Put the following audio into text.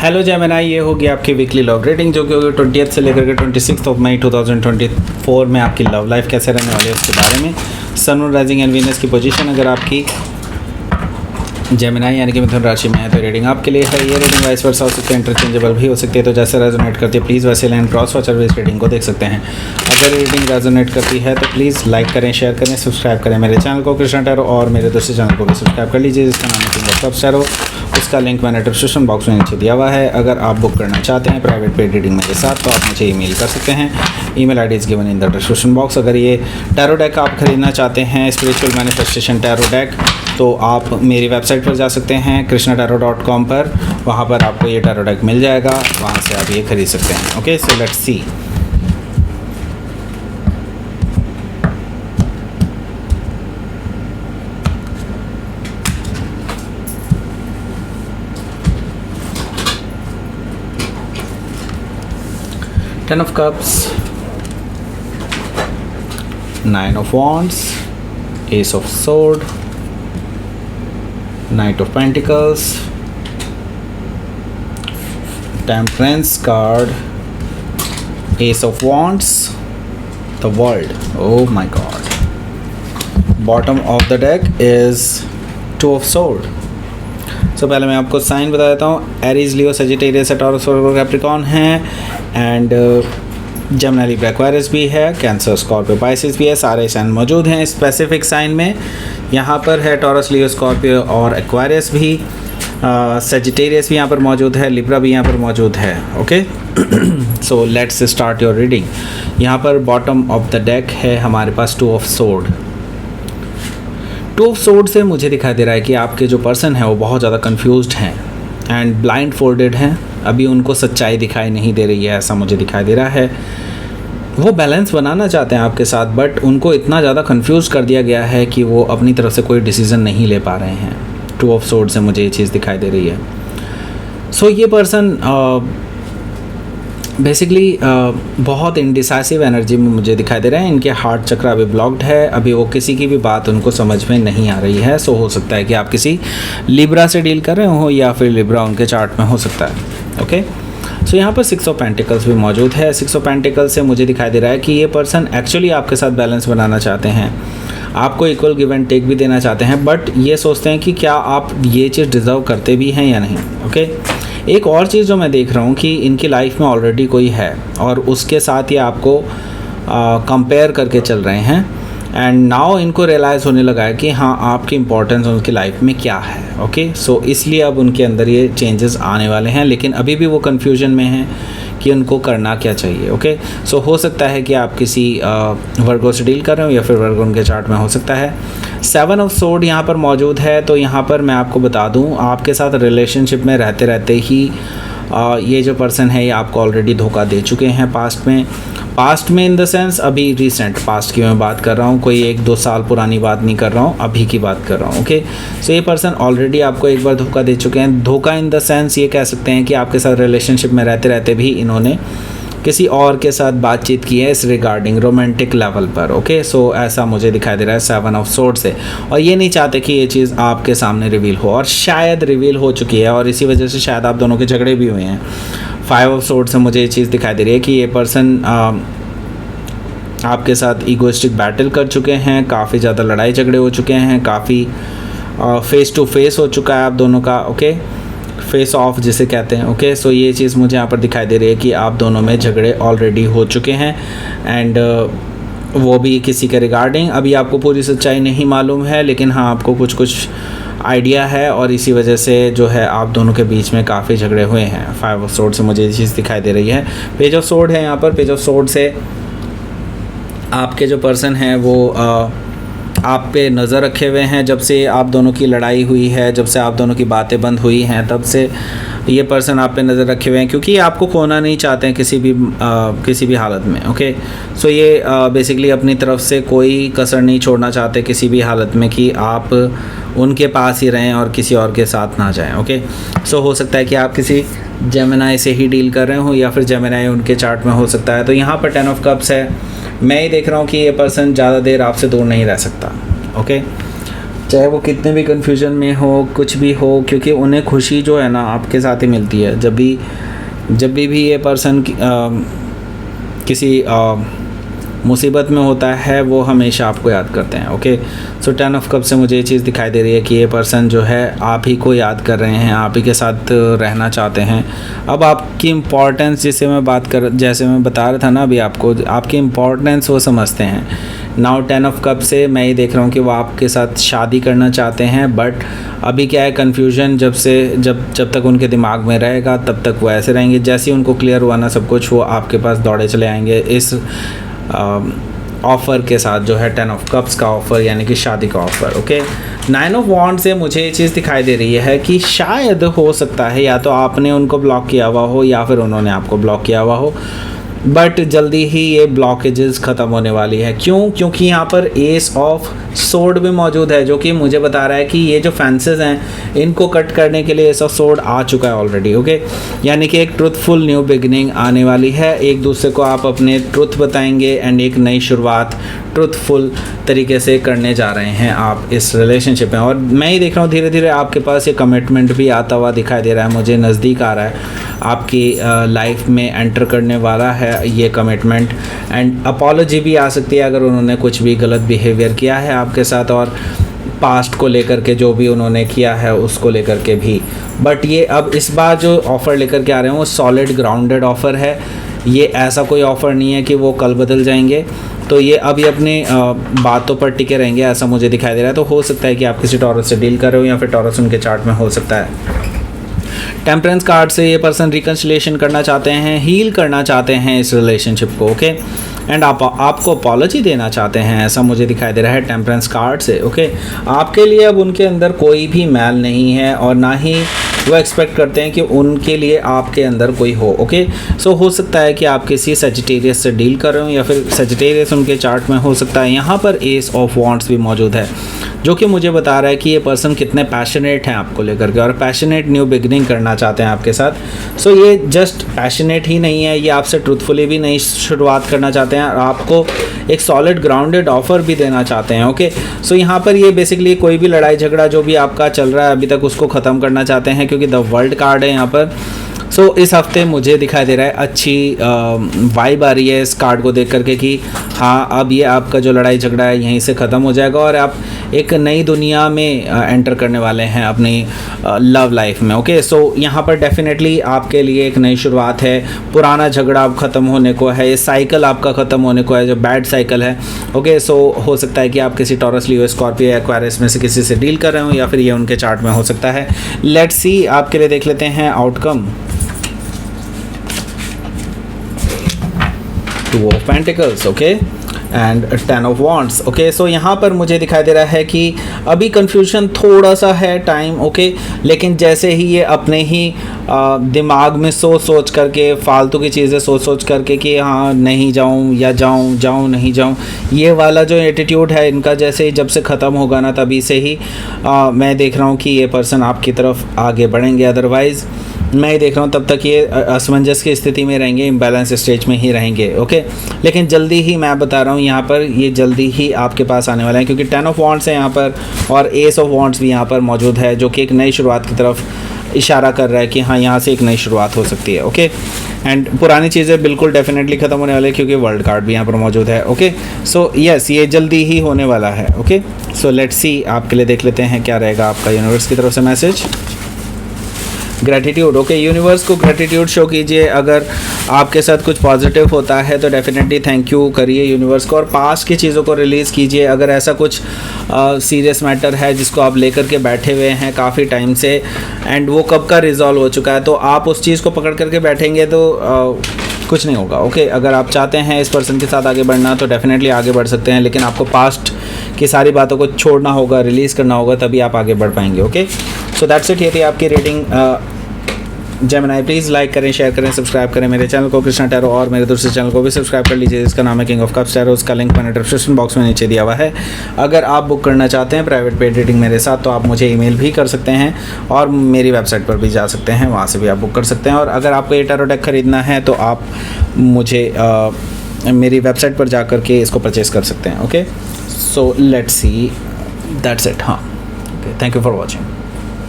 Hello Gemini, ये होगी आपकी वीकली लव रेटिंग जो कि होगी 20th से लेकर के 26 मई 2024 में आपकी लव लाइफ कैसे रहने वाली है उसके बारे में। सन, राइजिंग एंड वीनस की पोजीशन अगर आपकी जेमिनी यानी कि मिथुन राशि में है तो रेटिंग आपके लिए है। ये रेटिंग वाइस वर्सा हो सकती है, इंटरचेंजेबल भी हो सकती है, तो जैसे रेजोनेट करती है प्लीज़ वैसे लाइन क्रॉस वॉचर इस रेटिंग को देख सकते हैं। अगर रेटिंग रेजोनेट करती है तो प्लीज़ लाइक करें, शेयर करें, सब्सक्राइब करें मेरे चैनल को कृष्णा टैरो, और मेरे दूसरे चैनल को भी सब्सक्राइब कर लीजिए जिसका नाम है व्हाट्सअप टैरो। उसका लिंक मैंने डिस्क्रिप्शन बॉक्स में नीचे दिया हुआ है। अगर आप बुक करना चाहते हैं प्राइवेट पेड रीडिंग मेरे साथ तो आप मुझे ईमेल कर सकते हैं। Email ID is given in the description box. अगर ये टैरो डेक आप खरीदना चाहते हैं, स्पिरिचुअल मैनिफेस्टेशन टैरो डेक, तो आप मेरी वेबसाइट पर जा सकते हैं krishnataro.com पर। वहाँ पर आपको ये टैरो डेक मिल जाएगा, वहाँ से आप ये खरीद सकते हैं। Okay, so let's C. Ten of Cups, Nine of Wands, Ace of Sword, Knight of Pentacles, Temperance card, Ace of Wands, the World. Oh my God. Bottom of the deck is Two of Sword. So पहले मैं आपको sign बता देता हूँ। Aries, लियो, Sagittarius, taurus, वर्गो, Capricorn है, and Gemini, Libra, Aquarius भी है, cancer, Scorpio, Pisces भी है। सारे साइन मौजूद हैं स्पेसिफिक साइन में। यहाँ पर है टॉरस, लियो, स्कॉर्पियो और एक्वेरियस भी, सजिटेरियस भी यहाँ पर मौजूद है, लिब्रा भी यहाँ पर मौजूद है। Okay, so let's start your reading. यहाँ पर बॉटम ऑफ द डेक है हमारे पास two of sword. Two of sword से मुझे दिखाई दे रहा है कि आपके जो पर्सन है वो बहुत ज़्यादा कंफ्यूज्ड हैं एंड ब्लाइंड फोल्डेड हैं। अभी उनको सच्चाई दिखाई नहीं दे रही है, ऐसा मुझे दिखाई दे रहा है। वो बैलेंस बनाना चाहते हैं आपके साथ, बट उनको इतना ज़्यादा कंफ्यूज कर दिया गया है कि वो अपनी तरफ से कोई डिसीज़न नहीं ले पा रहे हैं। टू ऑफ सोर्ड से मुझे ये चीज़ दिखाई दे रही है। सो ये पर्सन बेसिकली बहुत इंडिसाइसिव एनर्जी में मुझे दिखाई दे रहे हैं। इनके हार्ट चक्र अभी ब्लॉक्ड है, अभी वो किसी की भी बात उनको समझ में नहीं आ रही है। सो हो सकता है कि आप किसी लिब्रा से डील कर रहे हो या फिर लिब्रा उनके चार्ट में हो सकता है। ओके, सो यहाँ पर 6 ऑफ पेंटिकल्स भी मौजूद है। 6 ऑफ पेंटिकल्स से मुझे दिखाई दे रहा है कि ये पर्सन एक्चुअली आपके साथ बैलेंस बनाना चाहते हैं, आपको इक्वल गिव एंड टेक भी देना चाहते हैं, बट ये सोचते हैं कि क्या आप ये चीज़ डिज़र्व करते भी हैं या नहीं। ओके, एक और चीज़ जो मैं देख रहा हूँ कि इनकी लाइफ में ऑलरेडी कोई है और उसके साथ ये आपको कंपेयर करके चल रहे हैं, एंड नाउ इनको रियलाइज़ होने लगा है कि हाँ आपकी इम्पोर्टेंस उनकी लाइफ में क्या है। ओके, सो इसलिए अब उनके अंदर ये चेंजेस आने वाले हैं, लेकिन अभी भी वो कन्फ्यूजन में हैं कि उनको करना क्या चाहिए। ओके, सो हो सकता है कि आप किसी वर्गो से डील कर रहे हो या फिर वर्गो उनके चार्ट में हो सकता है। 7 ऑफ सोर्ड यहाँ पर मौजूद है। तो यहाँ पर मैं आपको बता दूँ, आपके साथ रिलेशनशिप में रहते रहते ही ये जो पर्सन है ये आपको ऑलरेडी धोखा दे चुके हैं पास्ट में इन द सेंस अभी रिसेंट पास्ट की मैं बात कर रहा हूँ, कोई 1-2 साल पुरानी बात नहीं कर रहा हूँ, अभी की बात कर रहा हूँ। ओके, सो ये पर्सन ऑलरेडी आपको एक बार धोखा दे चुके हैं। धोखा इन द सेंस ये कह सकते हैं कि आपके साथ रिलेशनशिप में रहते रहते भी इन्होंने किसी और के साथ बातचीत की है इस रिगार्डिंग रोमांटिक लेवल पर। ओके, सो ऐसा मुझे दिखाई दे रहा है 7 ऑफ सोर्ड से, और ये नहीं चाहते कि ये चीज़ आपके सामने रिवील हो, और शायद रिवील हो चुकी है और इसी वजह से शायद आप दोनों के झगड़े भी हुए हैं। 5 ऑफ सोर्ड से मुझे ये चीज़ दिखाई दे रही है कि ये पर्सन आपके साथ ईगोइस्टिक बैटल कर चुके हैं, काफ़ी ज़्यादा लड़ाई झगड़े हो चुके हैं, काफ़ी फेस टू फेस हो चुका है आप दोनों का। ओके, फेस ऑफ जिसे कहते हैं। ओके, सो ये चीज़ मुझे यहाँ पर दिखाई दे रही है कि आप दोनों में झगड़े ऑलरेडी हो चुके हैं, एंड वो भी किसी के रिगार्डिंग। अभी आपको पूरी सच्चाई नहीं मालूम है, लेकिन हाँ आपको कुछ कुछ आइडिया है, और इसी वजह से जो है आप दोनों के बीच में काफ़ी झगड़े हुए हैं। 5 ऑफ सोर्ड से मुझे ये चीज़ दिखाई दे रही है। पेज ऑफ सोर्ड है यहाँ पर। पेज ऑफ सोर्ड से आपके जो पर्सन हैं वो आप पे नज़र रखे हुए हैं। जब से आप दोनों की लड़ाई हुई है, जब से आप दोनों की बातें बंद हुई हैं, तब से ये पर्सन आप पे नज़र रखे हुए हैं, क्योंकि ये आपको खोना नहीं चाहते हैं किसी भी हालत में। ओके, सो ये बेसिकली अपनी तरफ से कोई कसर नहीं छोड़ना चाहते किसी भी हालत में कि आप उनके पास ही रहें और किसी और के साथ ना जाएं। ओके, सो हो सकता है कि आप किसी जेमिनी से ही डील कर रहे हो या फिर जेमिनी उनके चार्ट में हो सकता है। तो यहाँ पर 10 ऑफ कप्स है। मैं ये देख रहा हूँ कि ये पर्सन ज़्यादा देर आपसे दूर नहीं रह सकता। ओके, चाहे वो कितने भी कन्फ्यूजन में हो, कुछ भी हो, क्योंकि उन्हें खुशी जो है ना आपके साथ ही मिलती है। जब भी ये पर्सन किसी मुसीबत में होता है वो हमेशा आपको याद करते हैं। ओके, सो 10 ऑफ कप से मुझे ये चीज़ दिखाई दे रही है कि ये पर्सन जो है आप ही को याद कर रहे हैं, आप ही के साथ रहना चाहते हैं। अब आपकी इम्पोर्टेंस जैसे मैं बता रहा था ना अभी आपको, आपकी इम्पोर्टेंस वो समझते हैं। नाउ 10 ऑफ कप से मैं ये देख रहा हूँ कि वो आपके साथ शादी करना चाहते हैं, बट अभी क्या है कन्फ्यूजन जब तक उनके दिमाग में रहेगा तब तक वो ऐसे रहेंगे। जैसे ही उनको क्लियर हुआ ना सब कुछ, वो आपके पास दौड़े चले आएंगे इस ऑफ़र के साथ जो है 10 ऑफ कप्स का ऑफ़र, यानी कि शादी का ऑफ़र। ओके, 9 ऑफ वॉन्ड से मुझे ये चीज़ दिखाई दे रही है कि शायद हो सकता है या तो आपने उनको ब्लॉक किया हुआ हो या फिर उन्होंने आपको ब्लॉक किया हुआ हो, बट जल्दी ही ये ब्लॉकेजेस ख़त्म होने वाली है। क्योंकि यहाँ पर एस ऑफ सोर्ड भी मौजूद है, जो कि मुझे बता रहा है कि ये जो फेंसेस हैं इनको कट करने के लिए एस ऑफ सोर्ड आ चुका है ऑलरेडी। ओके, यानी कि एक ट्रुथफुल न्यू बिगिनिंग आने वाली है। एक दूसरे को आप अपने ट्रुथ बताएंगे एंड एक नई शुरुआत ट्रुथफुल तरीके से करने जा रहे हैं आप इस रिलेशनशिप में। और मैं ही देख रहा हूँ धीरे धीरे आपके पास ये कमिटमेंट भी आता हुआ दिखाई दे रहा है, मुझे नज़दीक आ रहा है, आपकी लाइफ में एंटर करने वाला है ये कमिटमेंट। एंड अपॉलॉजी भी आ सकती है अगर उन्होंने कुछ भी गलत बिहेवियर किया है आपके साथ, और पास्ट को लेकर के जो भी उन्होंने किया है उसको लेकर के भी। बट ये अब इस बार जो ऑफ़र लेकर के आ रहे हैं वो सॉलिड ग्राउंडेड ऑफ़र है। ये ऐसा कोई ऑफ़र नहीं है कि वो कल बदल जाएंगे, तो ये अभी अपनी बातों पर टिके रहेंगे, ऐसा मुझे दिखाई दे रहा है। तो हो सकता है कि आप किसी टॉरस से डील कर रहे हो या फिर टॉरस उनके चार्ट में हो सकता है। टेम्परेंस कार्ड से ये पर्सन रिकन्सिलिएशन करना चाहते हैं, हील करना चाहते हैं इस रिलेशनशिप को। ओके, एंड आपको अपॉलॉजी देना चाहते हैं, ऐसा मुझे दिखाई दे रहा है टेम्परेंस कार्ड से। ओके, आपके लिए अब उनके अंदर कोई भी मैल नहीं है और ना ही वो एक्सपेक्ट करते हैं कि उनके लिए आपके अंदर कोई हो। ओके, सो हो सकता है कि आप किसी सजिटेरियस से डील कर रहे हो या फिर सजिटेरियस उनके चार्ट में हो सकता है। यहाँ पर एस ऑफ वॉन्ड्स भी मौजूद है, जो कि मुझे बता रहा है कि ये पर्सन कितने पैशनेट हैं आपको लेकर के, और पैशनेट न्यू बिगिनिंग करना चाहते हैं आपके साथ। सो ये जस्ट पैशनेट ही नहीं है, ये आपसे ट्रूथफुली भी नई शुरुआत करना चाहते हैं और आपको एक सॉलिड ग्राउंडेड ऑफर भी देना चाहते हैं। ओके, सो यहाँ पर ये बेसिकली कोई भी लड़ाई झगड़ा जो भी आपका चल रहा है अभी तक उसको ख़त्म करना चाहते हैं, क्योंकि द वर्ल्ड कार्ड है यहाँ पर। सो इस हफ्ते मुझे दिखाई दे रहा है अच्छी वाइब आ रही है इस कार्ड को देख करके कि हाँ, अब ये आपका जो लड़ाई झगड़ा है यहीं से ख़त्म हो जाएगा और आप एक नई दुनिया में एंटर करने वाले हैं अपनी लव लाइफ में। ओके, सो यहाँ पर डेफिनेटली आपके लिए एक नई शुरुआत है, पुराना झगड़ा अब ख़त्म होने को है, ये साइकिल आपका ख़त्म होने को है जो बैड साइकिल है। ओके, सो हो सकता है कि आप किसी टॉरस, लियो, स्कॉर्पियो या एक्वेरियस में से किसी से डील कर रहे हो या फिर ये उनके चार्ट में हो सकता है। लेट्स सी, आपके लिए देख लेते हैं outcome. 2 of pentacles, okay, and 10 of wands. Okay, so यहाँ पर मुझे दिखाई दे रहा है कि अभी कन्फ्यूजन थोड़ा सा है टाइम। ओके, लेकिन जैसे ही ये अपने ही दिमाग में सोच करके फालतू की चीज़ें सोच करके कि हाँ नहीं जाऊँ या जाऊँ नहीं जाऊँ, ये वाला जो एटीट्यूड है इनका जैसे ही जब से ख़त्म होगा ना तभी से ही मैं देख रहा हूँ कि ये पर्सन आपकी तरफ आगे बढ़ेंगे। अदरवाइज़ मैं ही देख रहा हूँ तब तक ये असमंजस की स्थिति में रहेंगे, इम्बैलेंस स्टेज में ही रहेंगे। ओके, लेकिन जल्दी ही मैं बता रहा हूँ यहाँ पर ये जल्दी ही आपके पास आने वाला है, क्योंकि 10 ऑफ वॉन्ड्स है यहाँ पर और एस ऑफ वॉन्ड्स भी यहाँ पर मौजूद है, जो कि एक नई शुरुआत की तरफ इशारा कर रहा है कि हाँ यहाँ से एक नई शुरुआत हो सकती है। ओके, एंड पुरानी चीज़ें बिल्कुल डेफिनेटली ख़त्म होने वाली है, क्योंकि वर्ल्ड कार्ड भी यहाँ पर मौजूद है। ओके, सो यस, ये जल्दी ही होने वाला है। ओके, सो लेट्स सी, आपके लिए देख लेते हैं क्या रहेगा आपका यूनिवर्स की तरफ से मैसेज। ग्रैटिट्यूड। ओके, यूनिवर्स को ग्रैटिट्यूड शो कीजिए। अगर आपके साथ कुछ पॉजिटिव होता है तो डेफिनेटली थैंक यू करिए यूनिवर्स को, और पास्ट की चीज़ों को रिलीज़ कीजिए। अगर ऐसा कुछ सीरियस मैटर है जिसको आप लेकर के बैठे हुए हैं काफ़ी टाइम से एंड वो कब का रिजॉल्व हो चुका है, तो आप उस चीज़ को पकड़ करके बैठेंगे तो कुछ नहीं होगा। ओके, अगर आप चाहते हैं इस पर्सन के साथ आगे बढ़ना तो डेफिनेटली आगे बढ़ सकते हैं, लेकिन आपको पास्ट की सारी बातों को छोड़ना होगा, रिलीज़ करना होगा, तभी आप आगे बढ़ पाएंगे। ओके, सो दैट्स इट, ये थी आपकी रीडिंग। जेमिनी, प्लीज़ लाइक करें, शेयर करें, सब्सक्राइब करें मेरे चैनल को कृष्णा टैरो, और मेरे दूसरे चैनल को भी सब्सक्राइब कर लीजिए जिसका नाम है किंग ऑफ कप्स टैरो। उसका लिंक मैंने डिस्क्रिप्शन बॉक्स में नीचे दिया हुआ है। अगर आप बुक करना चाहते हैं प्राइवेट पेड रीडिंग मेरे साथ तो आप मुझे ईमेल भी कर सकते हैं और मेरी वेबसाइट पर भी जा सकते हैं, वहाँ से भी आप बुक कर सकते हैं। और अगर आपको ये टैरो डेक खरीदना है तो आप मुझे मेरी वेबसाइट पर जा कर के इसको परचेज़ कर सकते हैं। Okay, so let's see, that's it. हाँ। Okay, thank you for watching.